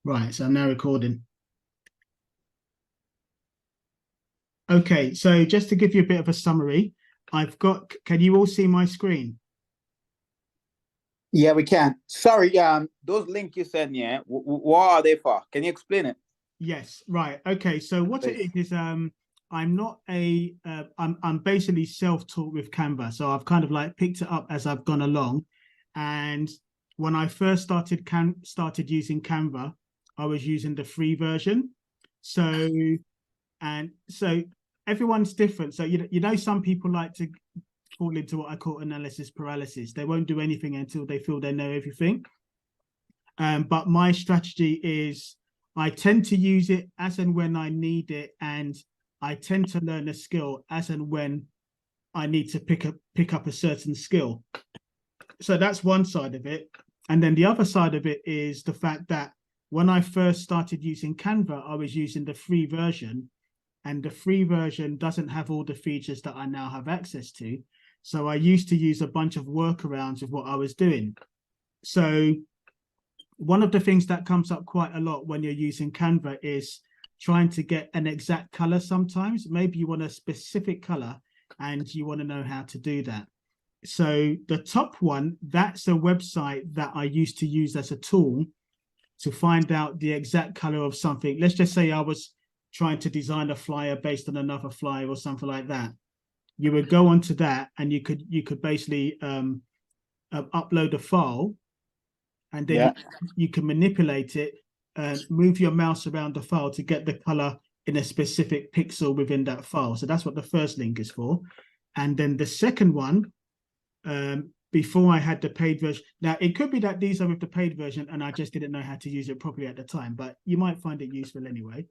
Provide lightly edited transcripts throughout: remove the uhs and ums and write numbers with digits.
Right, so I'm now recording. Okay, so just to give you a bit of a summary, can you all see my screen? Yeah, we can. Sorry, those links you sent, yeah, what are they for? Can you explain it? Yes, right. Okay, so what it Please. is I'm not I'm basically self-taught with Canva. So I've kind of like picked it up as I've gone along. And when I first started using Canva, I was using the free version. So and so everyone's different. So you know some people like to fall into what I call analysis paralysis. They won't do anything until they feel they know everything. But my strategy is I tend to use it as and when I need it, and I tend to learn a skill as and when I need to pick up a certain skill. So that's one side of it. And then the other side of it is the fact that when I first started using Canva, I was using the free version, and the free version doesn't have all the features that I now have access to. So I used to use a bunch of workarounds of what I was doing. So one of the things that comes up quite a lot when you're using Canva is trying to get an exact color sometimes. Maybe you want a specific color and you want to know how to do that. So the top one, that's a website that I used to use as a tool to find out the exact color of something. Let's just say I was trying to design a flyer based on another flyer or something like that. You would go onto that and you could basically upload a file, and then you can manipulate it and move your mouse around the file to get the color in a specific pixel within that file. So that's what the first link is for. And then the second one, before I had the paid version. Now, it could be that these are with the paid version and I just didn't know how to use it properly at the time, but you might find it useful anyway.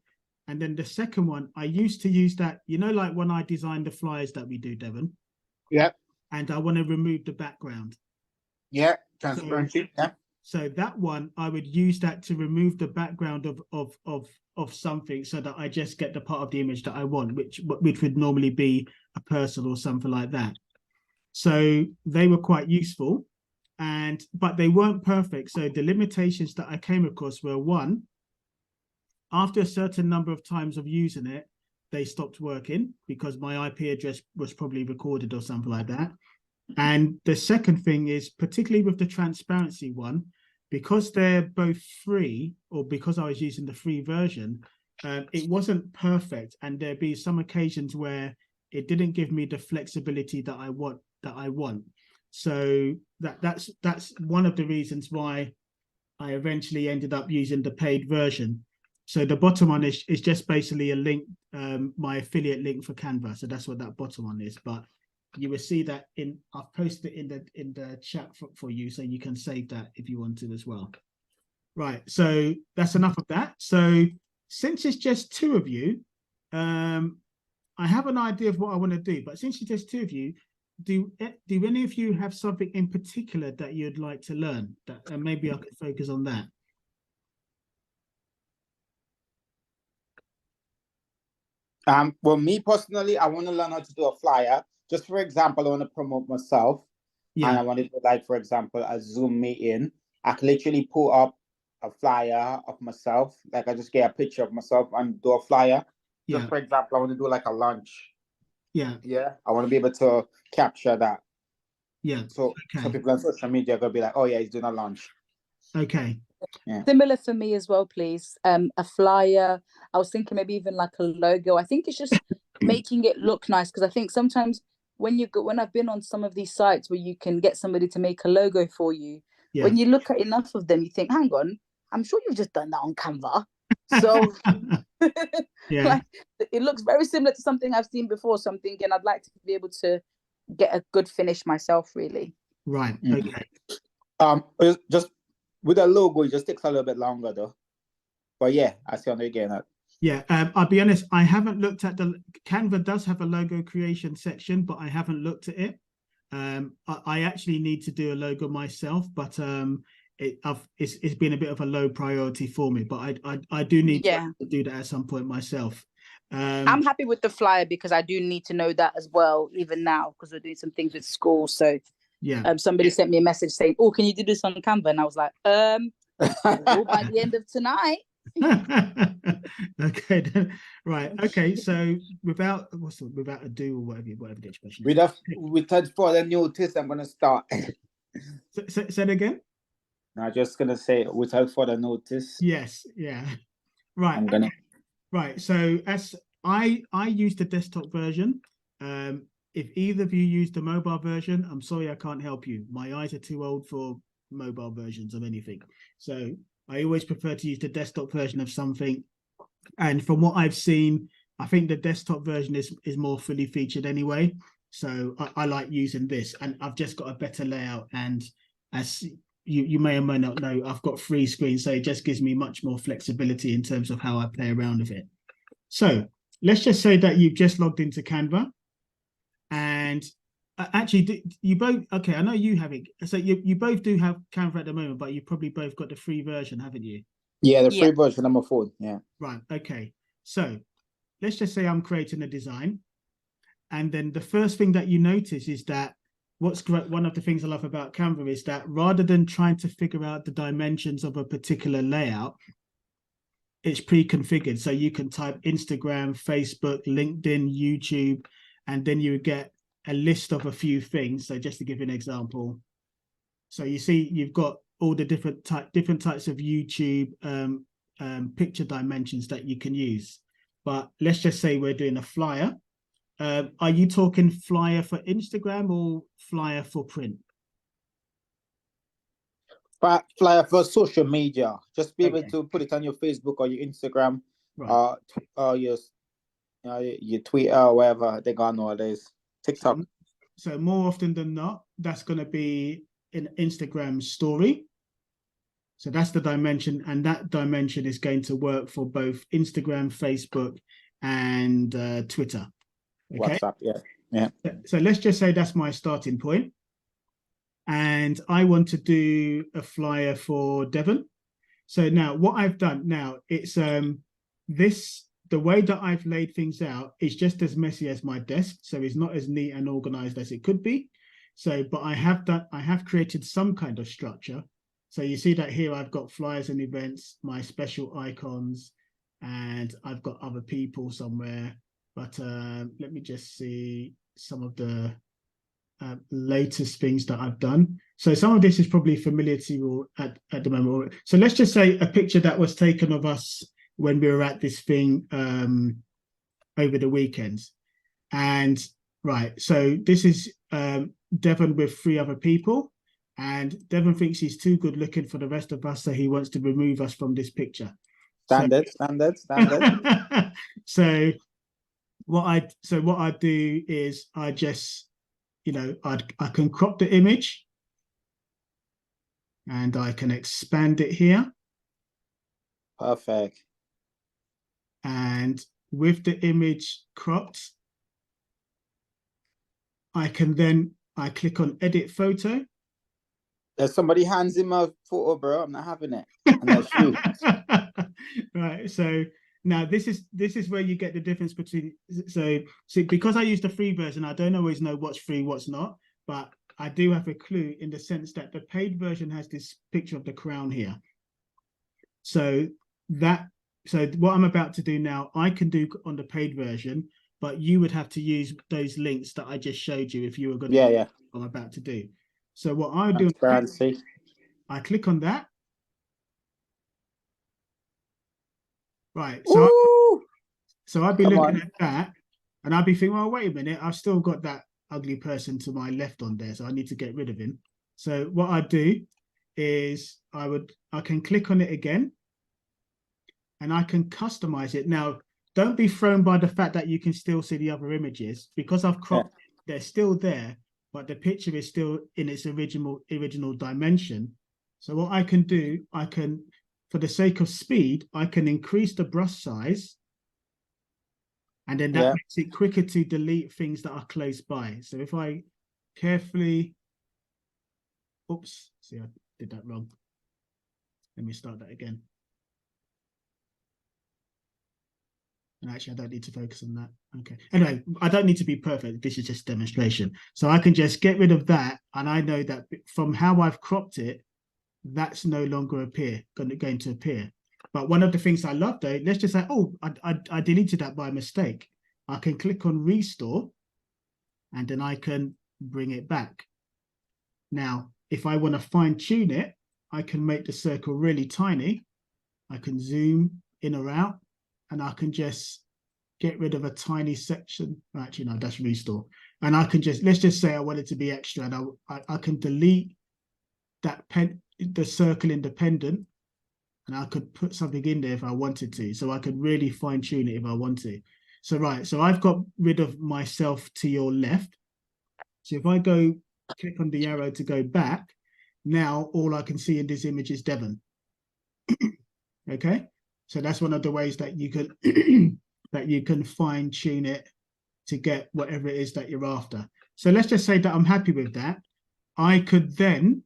And then the second one, I used to use that, like when I designed the flyers that we do, Devon. Yeah. And I want to remove the background. Yeah, transparency. So that one, I would use that to remove the background of something so that I just get the part of the image that I want, which would normally be a person or something like that. So they were quite useful, but they weren't perfect. So the limitations that I came across were, one, after a certain number of times of using it, they stopped working because my IP address was probably recorded or something like that. And the second thing is, particularly with the transparency one, because they're both free, or because I was using the free version, it wasn't perfect. And there'd be some occasions where it didn't give me the flexibility that I want. So that's one of the reasons why I eventually ended up using the paid version. So the bottom one is just basically a link, my affiliate link for Canva. So that's what that bottom one is. But you will see that I've posted it in the chat for you, so you can save that if you want to as well. Right, so that's enough of that. So since it's just two of you, I have an idea of what I want to do, but since it's just two of you, do any of you have something in particular that you'd like to learn, that maybe I could focus on that? Well, me personally, I want to learn how to do a flyer. Just for example, I want to promote myself. Yeah. And I want to do, like, for example, a Zoom meeting. I can literally pull up a flyer of myself. Like, I just get a picture of myself and do a flyer. Just for example, I want to do like a lunch. Yeah. Yeah. I want to be able to capture that. Yeah. So people on social media are going to be like, oh, yeah, he's doing a lunch. Okay. Yeah. Similar for me as well, please. A flyer. I was thinking maybe even like a logo. I think it's just making it look nice, because I think sometimes when I've been on some of these sites where you can get somebody to make a logo for you, when you look at enough of them, you think, hang on, I'm sure you've just done that on Canva. So like, it looks very similar to something I've seen before. So I'm thinking I'd like to be able to get a good finish myself, really. Right. Okay. Just with a logo, it just takes a little bit longer though. But yeah, I see on the again. Yeah, I'll be honest, I haven't looked at Canva does have a logo creation section, but I haven't looked at it. I actually need to do a logo myself, but it's been a bit of a low priority for me, but I do need to do that at some point myself. I'm happy with the flyer because I do need to know that as well, even now, because we're doing some things with school. So somebody sent me a message saying, oh, can you do this on Canva? And I was like, Oh, by the end of tonight. Okay, then. Right. Okay. So without without a do or whatever the expression is. Without further notice, I'm gonna start. Say it again. I'm just gonna say without further notice. Yes. Yeah. Right. I'm gonna. Right. So as I use the desktop version. If either of you use the mobile version, I'm sorry I can't help you. My eyes are too old for mobile versions of anything. So I always prefer to use the desktop version of something. And from what I've seen, I think the desktop version is more fully featured anyway. So I like using this, and I've just got a better layout. And as you may or may not know, I've got 3 screens, so it just gives me much more flexibility in terms of how I play around with it. So let's just say that you've just logged into Canva. And actually, you both, okay, I know you have it. So you both do have Canva at the moment, but you've probably both got the free version, haven't you? Yeah, the free version on my phone. Yeah. Right. Okay. So let's just say I'm creating a design. And then the first thing that you notice is that what's great, one of the things I love about Canva is that rather than trying to figure out the dimensions of a particular layout, it's pre-configured. So you can type Instagram, Facebook, LinkedIn, YouTube, and then you get a list of a few things. So just to give you an example. So you see, you've got all the different types of YouTube picture dimensions that you can use. But let's just say we're doing a flyer. Are you talking flyer for Instagram or flyer for print? Flyer for social media. Just be able to put it on your Facebook or your Instagram, right. Or your Twitter or wherever they got nowadays. TikTok. So more often than not, that's going to be an Instagram story. So that's the dimension, and that dimension is going to work for both Instagram, Facebook, and Twitter. Okay? WhatsApp, yeah. So let's just say that's my starting point. And I want to do a flyer for Devon. So now what I've done now, it's the way that I've laid things out is just as messy as my desk. So it's not as neat and organized as it could be. So, but I have created some kind of structure. So you see that here I've got flyers and events, my special icons, and I've got other people somewhere. But let me just see some of the latest things that I've done. So some of this is probably familiar to you at the moment. So let's just say a picture that was taken of us when we were at this thing over the weekends. And right, so this is Devon with 3 other people. And Devon thinks he's too good looking for the rest of us, so he wants to remove us from this picture. Standard. So what I do is I just, I can crop the image and I can expand it here. Perfect. And with the image cropped, I click on edit photo. There's somebody hands in my photo, bro. I'm not having it. And that's you. Right. So now this is where you get the difference between. So see, because I use the free version, I don't always know what's free, what's not. But I do have a clue in the sense that the paid version has this picture of the crown here. So what I'm about to do now, I can do on the paid version, but you would have to use those links that I just showed you if you were going to do what I'm about to do. So what I do, I click on that. Right. So I'd be looking at that and I'd be thinking, well, wait a minute, I've still got that ugly person to my left on there, so I need to get rid of him. So what I do is I can click on it again and I can customize it. Now, don't be thrown by the fact that you can still see the other images because I've cropped, they're still there, but the picture is still in its original dimension. So what I can do, for the sake of speed, I can increase the brush size, and then that makes it quicker to delete things that are close by. So if I carefully, oops, see, I did that wrong. Let me start that again. And actually, I don't need to focus on that. Okay. Anyway, I don't need to be perfect. This is just demonstration. So I can just get rid of that. And I know that from how I've cropped it, that's no longer going to appear. But one of the things I love though, let's just say, oh, I deleted that by mistake. I can click on restore and then I can bring it back. Now, if I want to fine tune it, I can make the circle really tiny. I can zoom in or out and I can just get rid of a tiny section. Actually, no, that's restore. And I can let's just say I want it to be extra and I can delete the circle independent and I could put something in there if I wanted to. So I could really fine tune it if I want to. So, right, so I've got rid of myself to your left. So if I click on the arrow to go back, now all I can see in this image is Devon. Okay, so that's one of the ways that you can that you can fine tune it to get whatever it is that you're after. So let's just say that I'm happy with that. I could then,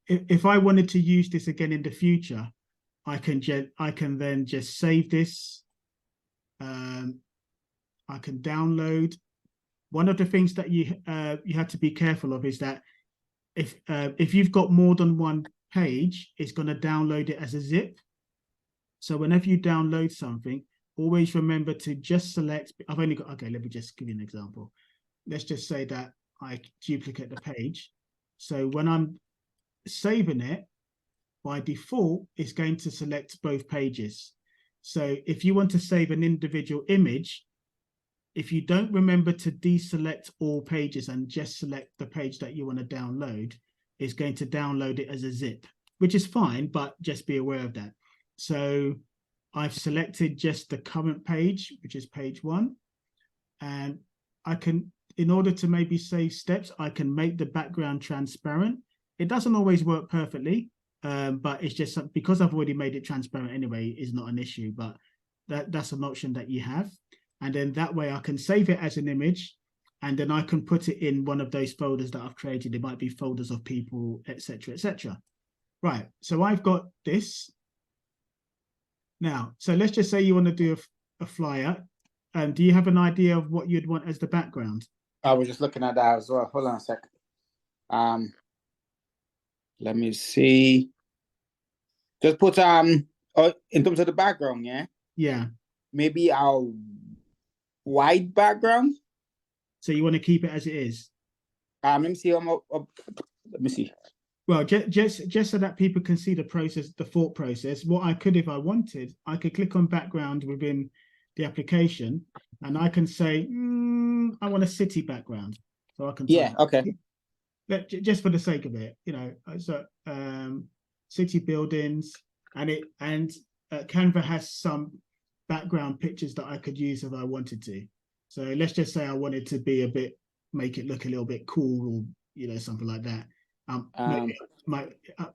if I wanted to use this again in the future, I can then just save this. I can download. One of the things that you have to be careful of is that if you've got more than one page, it's going to download it as a zip. So whenever you download something, always remember to just select. I've only got, okay, let me just give you an example. Let's just say that I duplicate the page. So when I'm saving it, by default, it's going to select both pages. So if you want to save an individual image, if you don't remember to deselect all pages and just select the page that you want to download, it's going to download it as a zip, which is fine, but just be aware of that. So I've selected just the current page, which is page 1. And I can, in order to maybe save steps, I can make the background transparent. It doesn't always work perfectly, but it's just because I've already made it transparent anyway, is not an issue, but that's an option that you have. And then that way I can save it as an image and then I can put it in one of those folders that I've created. It might be folders of people, etc., etc. Right, so I've got this. Now, so let's just say you want to do a flyer. Do you have an idea of what you'd want as the background? I was just looking at that as well. Hold on a sec. Let me see. Just put in terms of the background, yeah? Yeah. Maybe our white background. So you want to keep it as it is? Let me see. Let me see. Well, just so that people can see the process, the thought process, what I could, if I wanted, I could click on background within the application and I can say, I want a city background. So I can okay. Just for the sake of it, you know, so city buildings and Canva has some background pictures that I could use if I wanted to. So let's just say I wanted to be make it look a little bit cool or, you know, something like that. I'm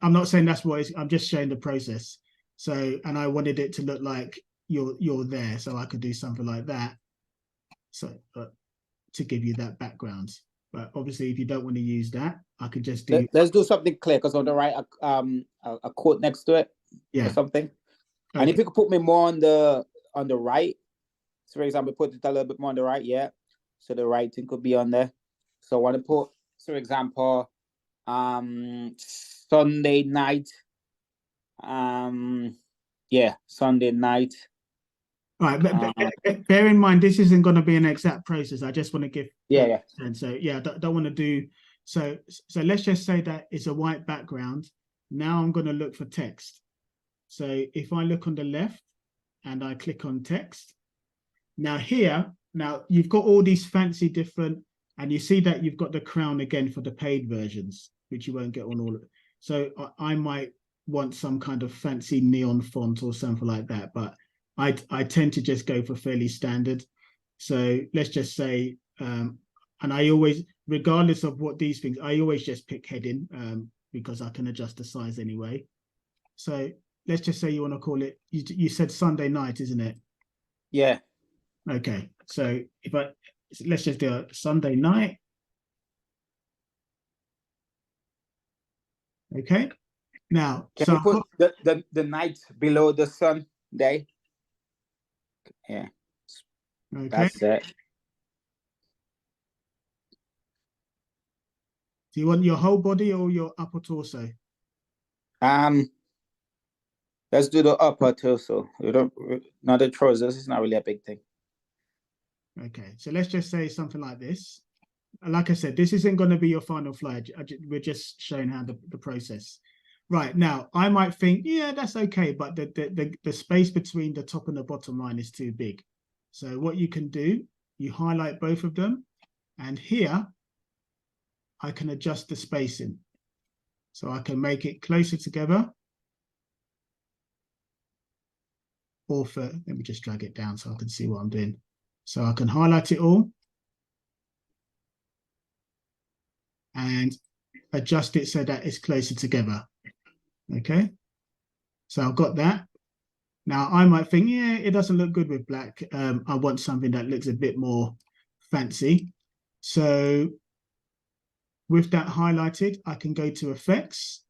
not saying that's what I'm just showing the process. So, and I wanted it to look like you're there, so I could do something like that. So, to give you that background. But obviously, if you don't want to use that, I could just do. Let's do something clear, because on the right, a quote next to it, or something. Okay. And if you could put me more on the right, so for example, put it a little bit more on the right, yeah. So the writing could be on there. So I want to put, for example, Sunday night. Sunday night. All right, but bear in mind this isn't going to be an exact process. I just want to give and so don't want to do so let's just say that it's a white background. Now I'm going to look for text. So if I look on the left and I click on text, now you've got all these fancy different, and you see that you've got the crown again for the paid versions, which you won't get on all of it. So I might want some kind of fancy neon font or something like that, but I tend to just go for fairly standard. So let's just say, and I always, regardless of what these things, I always just pick heading because I can adjust the size anyway. So let's just say you want to call it, you said Sunday night, isn't it? Yeah. Okay. So let's just do a Sunday night. Okay. Now, can you put the night below the sun day? Yeah. Okay. That's it. Do you want your whole body or your upper torso? Let's do the upper torso. Not the trousers. It's not really a big thing. Okay, so let's just say something like this. Like I said, this isn't going to be your final fly. We're just showing how the process. Right, now, I might think, yeah, that's okay, but the space between the top and the bottom line is too big. So what you can do, you highlight both of them, and here, I can adjust the spacing. So I can make it closer together. Or let me just drag it down so I can see what I'm doing. So I can highlight it all and adjust it so that it's closer together. Okay, so I've got that. Now I might think, yeah, it doesn't look good with black. I want something that looks a bit more fancy. So with that highlighted, I can go to effects,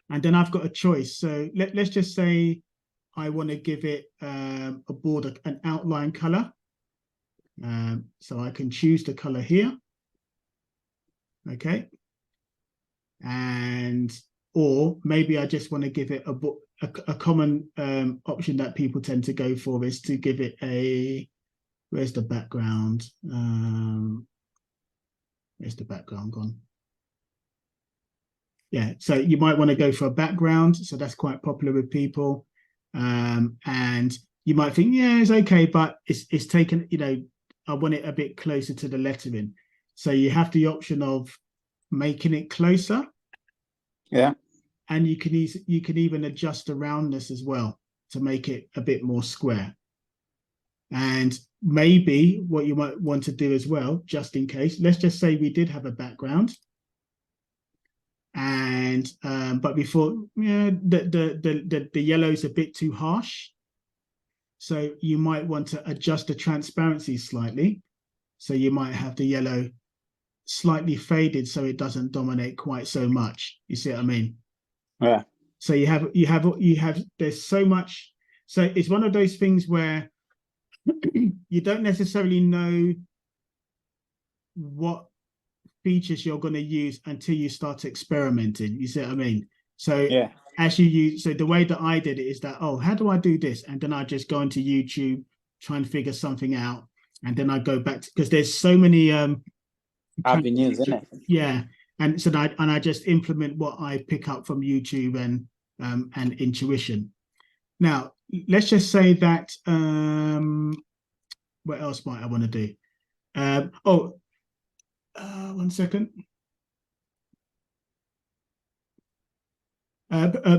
and then I've got a choice. So let's just say I want to give it a border, an outline color. So I can choose the color here. Okay. And, or maybe I just want to give it a common option that people tend to go for is to give it where's the background? Where's the background gone? Yeah, so you might want to go for a background. So that's quite popular with people. And you might think, yeah, it's okay, but it's taken, I want it a bit closer to the lettering. So you have the option of making it closer. Yeah. And you can even adjust the roundness as well to make it a bit more square. And maybe what you might want to do as well, just in case, let's just say we did have a background. And but before, the yellow is a bit too harsh. So you might want to adjust the transparency slightly. So you might have the yellow slightly faded so it doesn't dominate quite so much. You see what I mean? Yeah. So there's so much. So it's one of those things where you don't necessarily know what features you're going to use until you start experimenting. You see what I mean? So yeah. So the way that I did it is that, oh, how do I do this? And then I just go into YouTube, try and figure something out. And then I go back because there's so many avenues, isn't it? Yeah. And so I just implement what I pick up from YouTube and intuition. Now, let's just say that what else might I want to do? One second.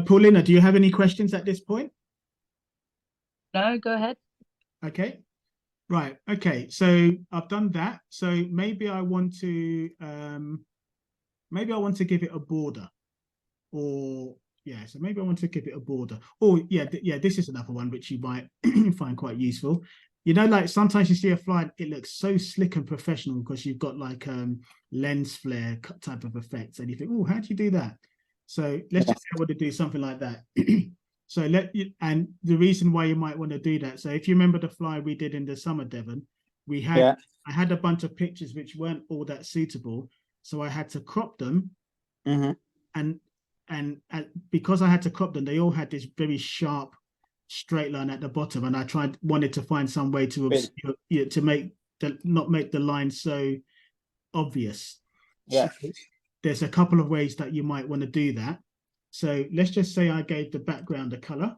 Paulina, do you have any questions at this point? No, go ahead. Okay. Right. Okay. So I've done that. So maybe I want to give it a border, or yeah. So maybe I want to give it a border. Or yeah, this is another one which you might find quite useful. Like sometimes you see a fly, it looks so slick and professional because you've got like lens flare type of effects, and you think, oh, how do you do that? So let's just say I want to do something like that. So and the reason why you might want to do that. So if you remember the fly we did in the summer, Devon, I had a bunch of pictures which weren't all that suitable, so I had to crop them, and because I had to crop them, they all had this very sharp straight line at the bottom, and I wanted to find some way to not make the line so obvious. Yeah. So there's a couple of ways that you might want to do that. So let's just say I gave the background a color.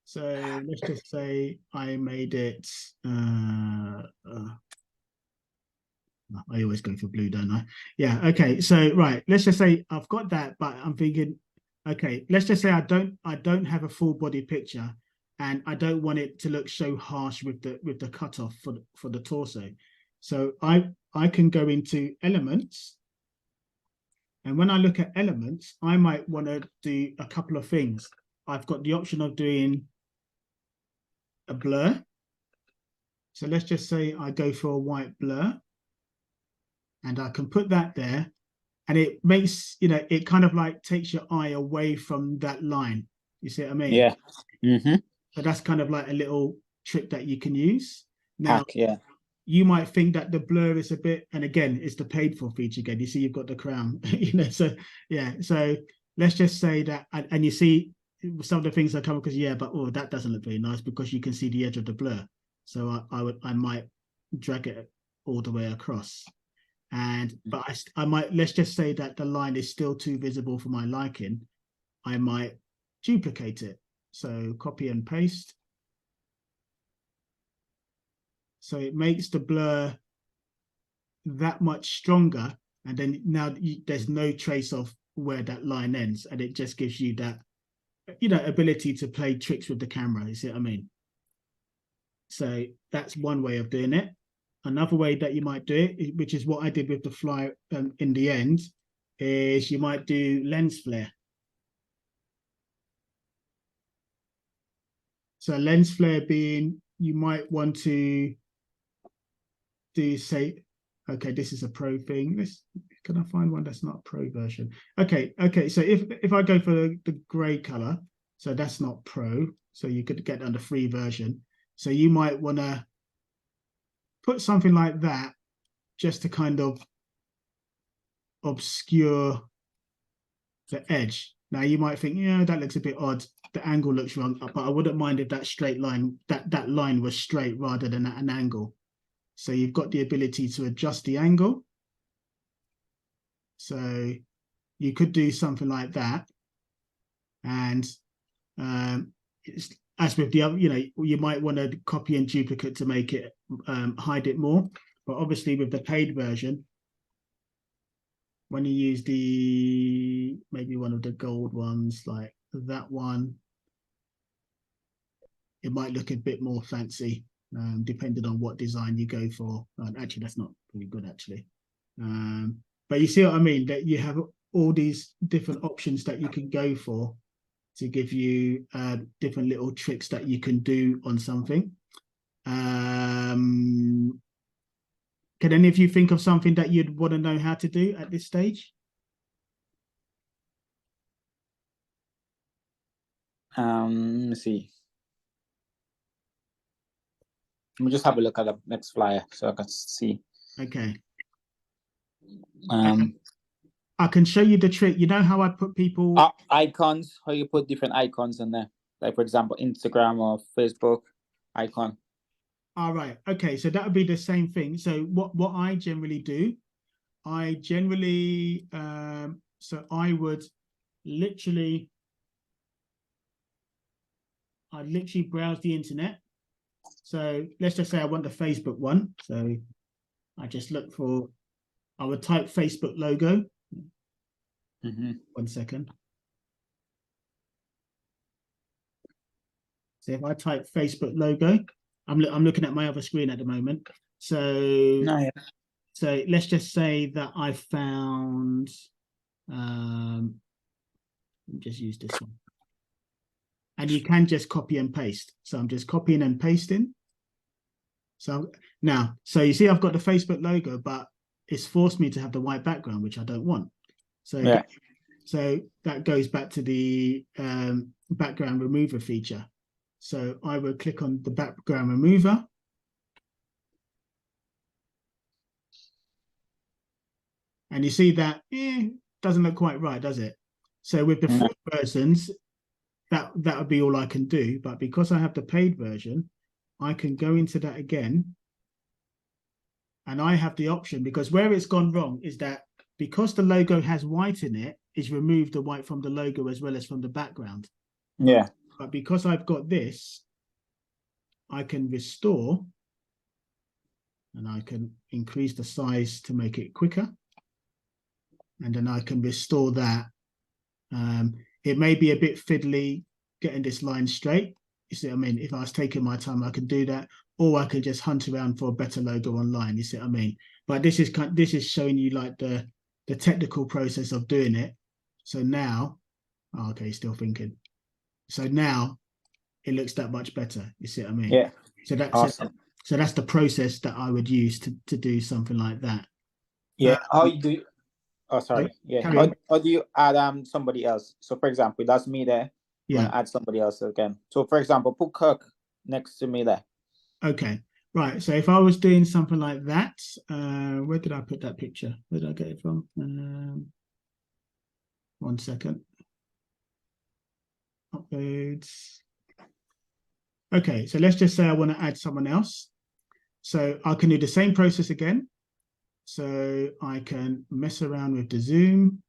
So let's just say I made it I always go for blue, don't I? Yeah, okay. So right, let's just say I've got that, but I'm thinking, okay, let's just say I don't have a full body picture, and I don't want it to look so harsh with the cutoff for the torso. So I can go into elements, and when I look at elements, I might want to do a couple of things. I've got the option of doing a blur. So let's just say I go for a white blur, and I can put that there, and it makes, it kind of like takes your eye away from that line. You see what I mean? Yeah. So that's kind of like a little trick that you can use. Now, you might think that the blur is a bit, and again, it's the paid for feature again. You see, you've got the crown, so yeah. So let's just say that, and you see some of the things that come because but oh, that doesn't look very nice because you can see the edge of the blur. So I might drag it all the way across, but I might, let's just say that the line is still too visible for my liking. I might duplicate it. So copy and paste. So it makes the blur that much stronger, and then now there's no trace of where that line ends, and it just gives you that, ability to play tricks with the camera. You see what I mean? So that's one way of doing it. Another way that you might do it, which is what I did with the fly in the end, is you might do lens flare. So lens flare being, you might want to do, say, okay, this is a pro thing. Can I find one that's not a pro version? Okay. So if I go for the gray color, so that's not pro. So you could get on the free version. So you might want to put something like that just to kind of obscure the edge. Now you might think, that looks a bit odd. The angle looks wrong, but I wouldn't mind if that straight line, that line was straight rather than at an angle. So you've got the ability to adjust the angle. So you could do something like that. And as with the other, you might want to copy and duplicate to make it hide it more. But obviously with the paid version, when you use maybe one of the gold ones, like that one, it might look a bit more fancy, depending on what design you go for. Actually, that's not pretty good, actually. But you see what I mean? That you have all these different options that you can go for to give you different little tricks that you can do on something. Can any of you think of something that you'd want to know how to do at this stage? Let me see. Let me just have a look at the next flyer so I can see. Okay. I can show you the trick. You know how I put people icons, how you put different icons in there, like for example Instagram or Facebook icon. All right. Okay, so that would be the same thing. So what I generally do, so I would literally browse the internet. So let's just say I want the Facebook one. So I just look for, I would type Facebook logo. Mm-hmm. 1 second. So if I type Facebook logo, I'm looking at my other screen at the moment. So, so let's just say that I found, just use this one. And you can just copy and paste. So I'm just copying and pasting. So now, so you see I've got the Facebook logo, but it's forced me to have the white background, which I don't want. So, so that goes back to the background remover feature. So I will click on the background remover. And you see that doesn't look quite right, does it? So with the free versions, that would be all I can do. But because I have the paid version, I can go into that again. And I have the option, because where it's gone wrong is that because the logo has white in it, it's removed the white from the logo as well as from the background. Yeah. But because I've got this, I can restore, and I can increase the size to make it quicker. And then I can restore that. It may be a bit fiddly getting this line straight. You see what I mean? If I was taking my time, I could do that, or I could just hunt around for a better logo online. You see what I mean? But this is showing you like the technical process of doing it. So now, okay, still thinking. So now it looks that much better. You see what I mean? Yeah. So that's awesome. So that's the process that I would use to do something like that. Yeah. How you do? Oh, sorry. Yeah. How do you add somebody else? So for example, that's me there. Yeah. Add somebody else again. So for example, put Kirk next to me there. Okay. Right. So if I was doing something like that, where did I put that picture? Where did I get it from? 1 second. uploads. Okay, so let's just say I want to add someone else. So I can do the same process again. So I can mess around with the zoom.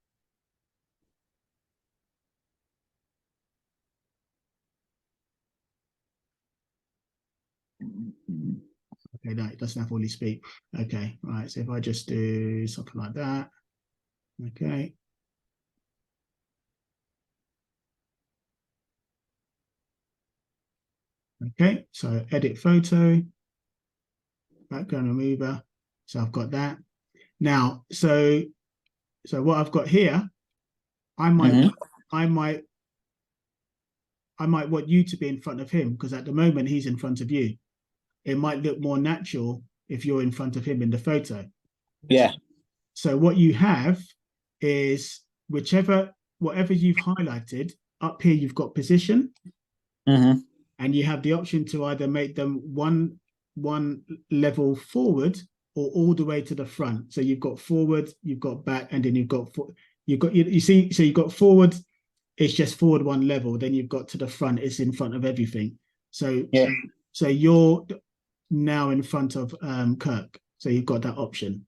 Okay, no, it doesn't have fully speak. Okay, right. So if I just do something like that, okay. Okay, so edit photo, background remover. So I've got that. Now, so what I've got here, I might want you to be in front of him because at the moment he's in front of you. It might look more natural if you're in front of him in the photo. Yeah. So what you have is whatever you've highlighted, up here you've got position. And you have the option to either make them one level forward or all the way to the front. So you've got forward, you've got back, and then you've got you see, so you've got forward, it's just forward one level, then you've got to the front, it's in front of everything. So yeah. So you're now in front of Kirk. So you've got that option.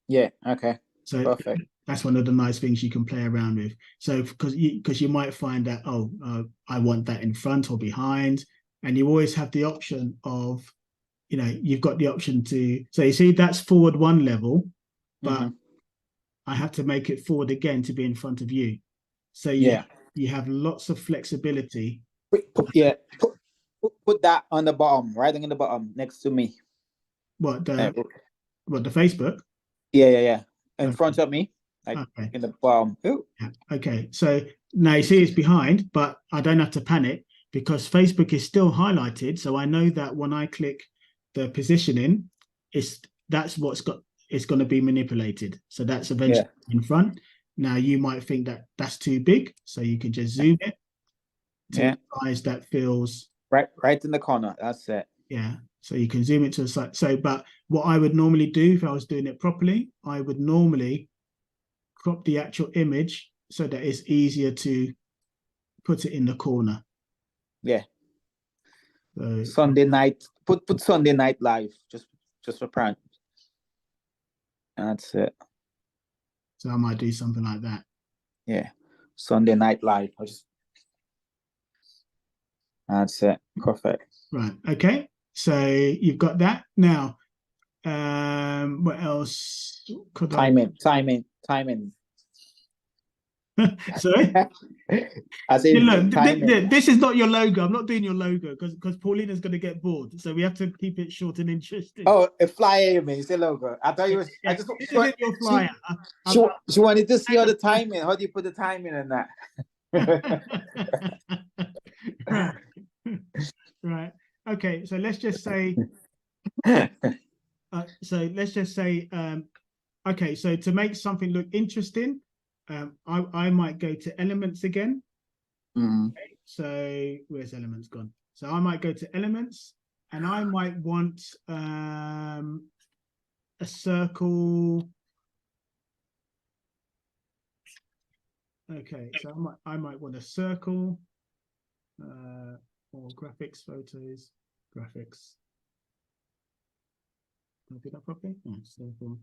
Yeah, okay. So perfect. That's one of the nice things you can play around with. So because you might find that, I want that in front or behind, and you always have the option of, you've got the option to, so you see that's forward one level, but I have to make it forward again to be in front of you. So you have lots of flexibility. Put that on the bottom, right in the bottom next to me. What the Facebook? Yeah. In front of me. Like in the bottom. Yeah. Okay, so now you see it's behind, but I don't have to panic because Facebook is still highlighted. So I know that when I click the positioning, it's going to be manipulated. So that's eventually in front. Now you might think that that's too big, so you can just zoom it to the size that feels right in the corner. That's it. Yeah. So you can zoom it to the side. So, but what I would normally do if I was doing it properly, I would normally crop the actual image so that it's easier to put it in the corner. Yeah. So, Sunday night, put Sunday Night Live just for prank. That's it. So I might do something like that. Yeah. Sunday Night Live. That's it. Perfect. Right. Okay. So you've got that. Now, what else could timing. Sorry? I say, look, this is not your logo. I'm not doing your logo because Paulina's going to get bored. So we have to keep it short and interesting. Oh, a flyer, you mean? It's a logo. I thought you was. Yeah, this isn't your flyer. She wanted to see all the timing. How do you put the timing in that? Right. Okay. So let's just say. Okay. So to make something look interesting, I might go to elements again. Okay, so where's elements gone? So I might go to elements, and I might want a circle. Okay, so I might want a circle, or graphics, photos, graphics. Can I do that properly? Oh, circle.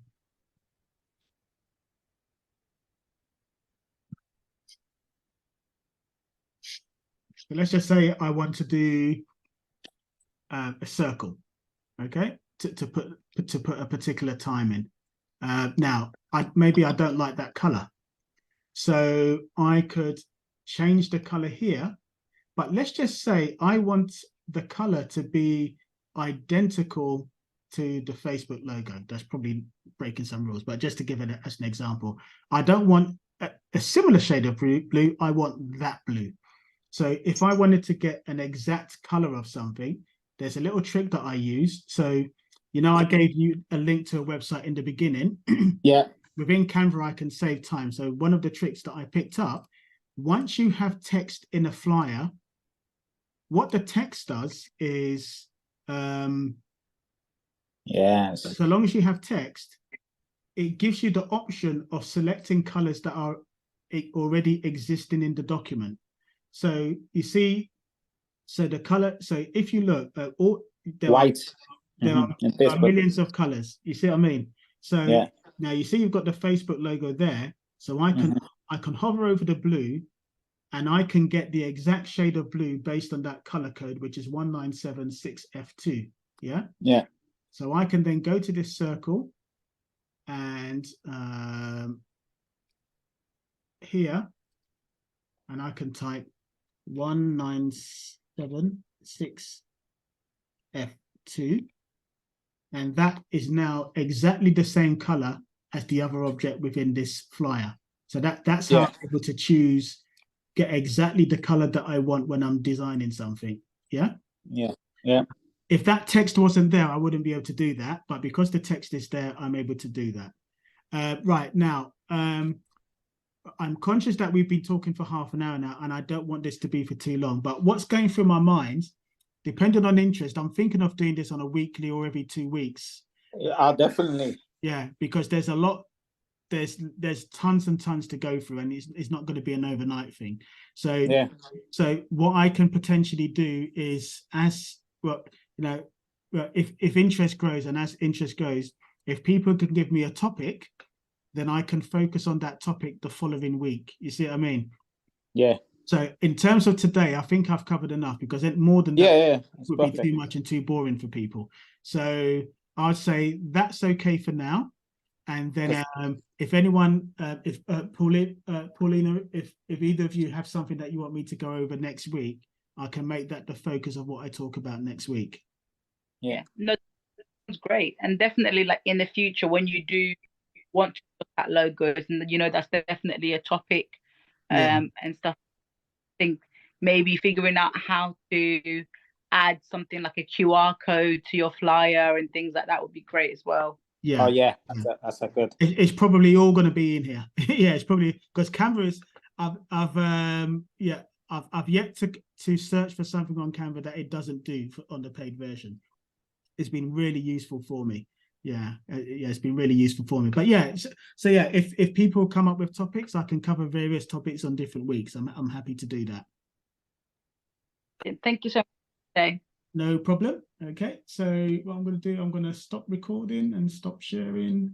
So let's just say I want to do a circle, okay, to put a particular time in. Now, maybe I don't like that color, so I could change the color here. But let's just say I want the color to be identical to the Facebook logo. That's probably breaking some rules, but just to give it as an example, I don't want a similar shade of blue. I want that blue. So if I wanted to get an exact color of something, there's a little trick that I use. So, I gave you a link to a website in the beginning. Yeah. Within Canva, I can save time. So one of the tricks that I picked up, once you have text in a flyer, what the text does is, yes, so long as you have text, it gives you the option of selecting colors that are already existing in the document. So you see, so the color. So if you look at all, White. There are millions of colors. You see what I mean? So yeah. Now you see you've got the Facebook logo there. So I can hover over the blue, and I can get the exact shade of blue based on that color code, which is 1976F2. Yeah. Yeah. So I can then go to this circle and here, and I can type 1976F2, and that is now exactly the same color as the other object within this flyer. So that's how I'm able to choose, get exactly the color that I want when I'm designing something. Yeah. Yeah. Yeah. If that text wasn't there, I wouldn't be able to do that. But because the text is there, I'm able to do that. Right now, I'm conscious that we've been talking for half an hour now, and I don't want this to be for too long. But what's going through my mind, depending on interest, I'm thinking of doing this on a weekly or every 2 weeks. Definitely. Yeah, because there's a lot. There's tons and tons to go through, and it's not going to be an overnight thing. So so what I can potentially do is, as well, if interest grows, and as interest goes, if people can give me a topic, then I can focus on that topic the following week. You see what I mean? Yeah. So in terms of today, I think I've covered enough, because more than that would perfect. be too much and too boring for people. So I'd say that's okay for now. And then if anyone, Paulina, if either of you have something that you want me to go over next week, I can make that the focus of what I talk about next week. Yeah, no, that's great. And definitely, like, in the future, when you do want to look at logos, and that's definitely a topic, and stuff. I think maybe figuring out how to add something like a QR code to your flyer and things like that would be great as well. Yeah. Oh yeah, that's a good. It's probably all going to be in here. Yeah, it's probably because Canva is. I've yet to search for something on Canva that it doesn't do on the paid version. It's been really useful for me. Yeah, it's been really useful for me. But yeah, so yeah, if people come up with topics, I can cover various topics on different weeks. I'm happy to do that. Thank you so much today. No problem. Okay, so what I'm going to do, I'm going to stop recording and stop sharing.